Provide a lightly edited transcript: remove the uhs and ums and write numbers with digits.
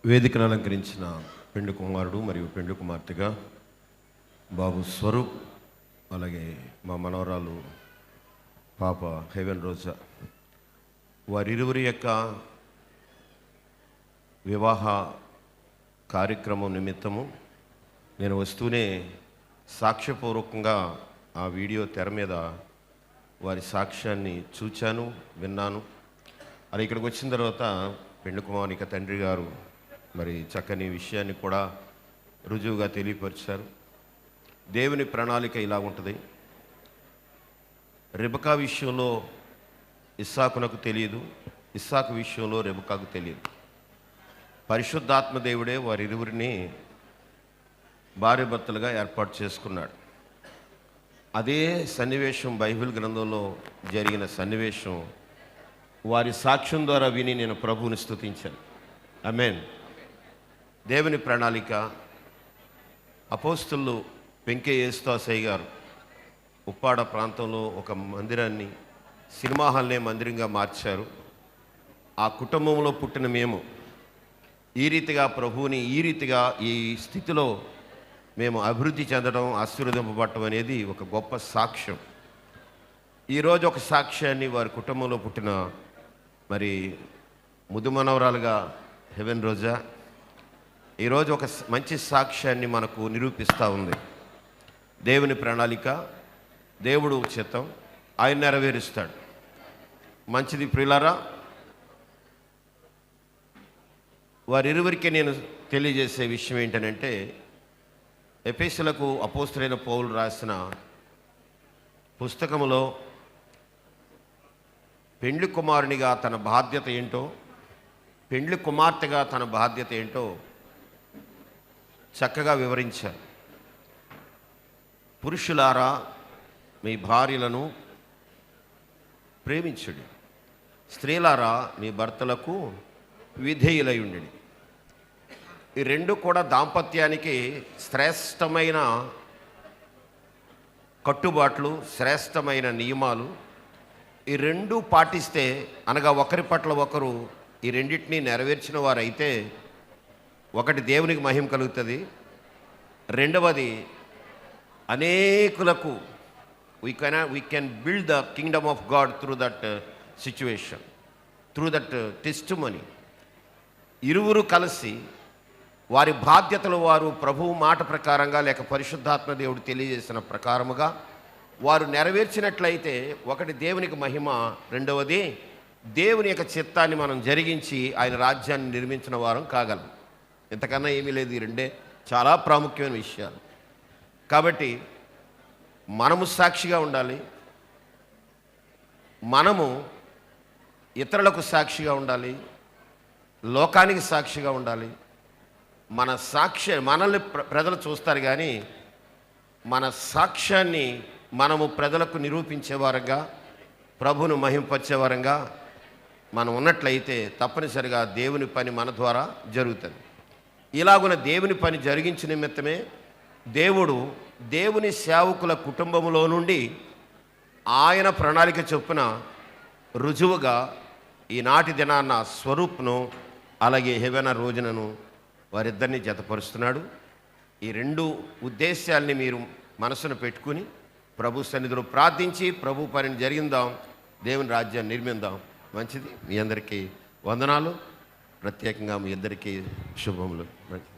వేదికను అలంకరించిన పెండు కుమారుడు మరియు పెండు కుమార్తెగా బాబు స్వరూప్, అలాగే మా మనవరాలు పాప హెవెన్ రోజా, వారిరువురి యొక్క వివాహ కార్యక్రమం నిమిత్తము నేను వస్తూనే సాక్ష్యపూర్వకంగా ఆ వీడియో తెర మీద వారి సాక్ష్యాన్ని చూచాను, విన్నాను. అది ఇక్కడికి వచ్చిన తర్వాత పెండు కుమారునిక తండ్రి గారు మరి చక్కని విషయాన్ని కూడా రుజువుగా తెలియపరిచారు. దేవుని ప్రణాళిక ఇలా ఉంటుంది. రెబకా విషయంలో ఇస్సాకునకు తెలియదు, ఇస్సాకు విషయంలో రెబకాకు తెలియదు. పరిశుద్ధాత్మ దేవుడే వారిరువురిని భార్యాభర్తలుగా ఏర్పాటు చేసుకున్నాడు. అదే సన్నివేశం బైబిల్ గ్రంథంలో జరిగిన సన్నివేశం వారి సాక్ష్యం ద్వారా విని నేను ప్రభువుని స్తుతించాను. ఆమేన్. దేవుని ప్రణాళిక. అపోస్తలులు వెంకే యేసుదాసయ్య గారు ఉప్పాడ ప్రాంతంలో ఒక మందిరాన్ని సినిమా హాల్నే మందిరంగా మార్చారు. ఆ కుటుంబంలో పుట్టిన మేము ఈ రీతిగా ప్రభువుని ఈ రీతిగా ఈ స్థితిలో మేము అభివృద్ధి చెందడం, ఆశీర్వదింపబడటం అనేది ఒక గొప్ప సాక్ష్యం. ఈరోజు ఒక సాక్ష్యాన్ని వారి కుటుంబంలో పుట్టిన మరి ముద్దు మనవరాలుగా హెవెన్ రోజా ఈరోజు ఒక మంచి సాక్ష్యాన్ని మనకు నిరూపిస్తూ ఉంది. దేవుని ప్రణాళిక, దేవుడు చిత్తం, ఆయన నెరవేరుస్తాడు. మంచిది ప్రియులారా. వారిరువురికి నేను తెలియజేసే విషయం ఏంటనంటే, ఎఫెసీయులకు అపోస్తలుడైన పౌలు రాసిన పుస్తకములో పెండ్లి కుమారునిగా తన బాధ్యత ఏంటో, పెండ్లి కుమార్తెగా తన బాధ్యత ఏంటో చక్కగా వివరించారు. పురుషులారా, మీ భార్యలను ప్రేమించుడి, స్త్రీలారా మీ భర్తలకు విధేయులై ఉండండి. ఈ రెండు కూడా దాంపత్యానికి శ్రేష్టమైన కట్టుబాట్లు, శ్రేష్టమైన నియమాలు. ఈ రెండు పాటిస్తే, అనగా ఒకరి పట్ల ఒకరు ఈ రెండింటినీ నెరవేర్చిన వారైతే ఒకటి దేవునికి మహిమ కలుగుతుంది, రెండవది అనేకులకు we can build the Kingdom of God through that situation, through that testimony. ఇరువురు కలిసి వారి బాధ్యతలు వారు ప్రభువు మాట ప్రకారంగా లేక పరిశుద్ధాత్మ దేవుడు తెలియజేసిన ప్రకారముగా వారు నెరవేర్చినట్లయితే ఒకటి దేవునికి మహిమ, రెండవది దేవుని యొక్క చిత్తాన్ని మనం జరిగించి ఆయన రాజ్యాన్ని నిర్మించిన వారం కాగలం. ఇంతకన్నా ఏమీ లేదు. ఈ రెండే చాలా ప్రాముఖ్యమైన విషయాలు. కాబట్టి మనము సాక్షిగా ఉండాలి, మనము ఇతరులకు సాక్షిగా ఉండాలి, లోకానికి సాక్షిగా ఉండాలి. మన మనల్ని ప్రజలు చూస్తారు, కానీ మన సాక్ష్యాన్ని మనము ప్రజలకు నిరూపించేవారంగా, ప్రభువును మహింపరిచేవారంగా మనం ఉన్నట్లయితే తప్పనిసరిగా దేవుని పని మన ద్వారా జరుగుతుంది. ఇలాగున దేవుని పని జరిగించిన నిమిత్తమే దేవుడు దేవుని సేవకుల కుటుంబంలో నుండి ఆయన ప్రణాళిక చొప్పున రుజువుగా ఈనాటి దినాన్న స్వరూప్ను అలాగే హెవెన రోజునను వారిద్దరిని జతపరుస్తున్నాడు. ఈ రెండు ఉద్దేశాల్ని మీరు మనసును పెట్టుకుని ప్రభు సన్నిధిలో ప్రార్థించి ప్రభు పనిని జరిగిందాం, దేవుని రాజ్యాన్ని నిర్మిందాం. మంచిది. మీ అందరికీ వందనాలు. ప్రత్యేకంగా మీ ఇద్దరికీ శుభములు. మంచిది.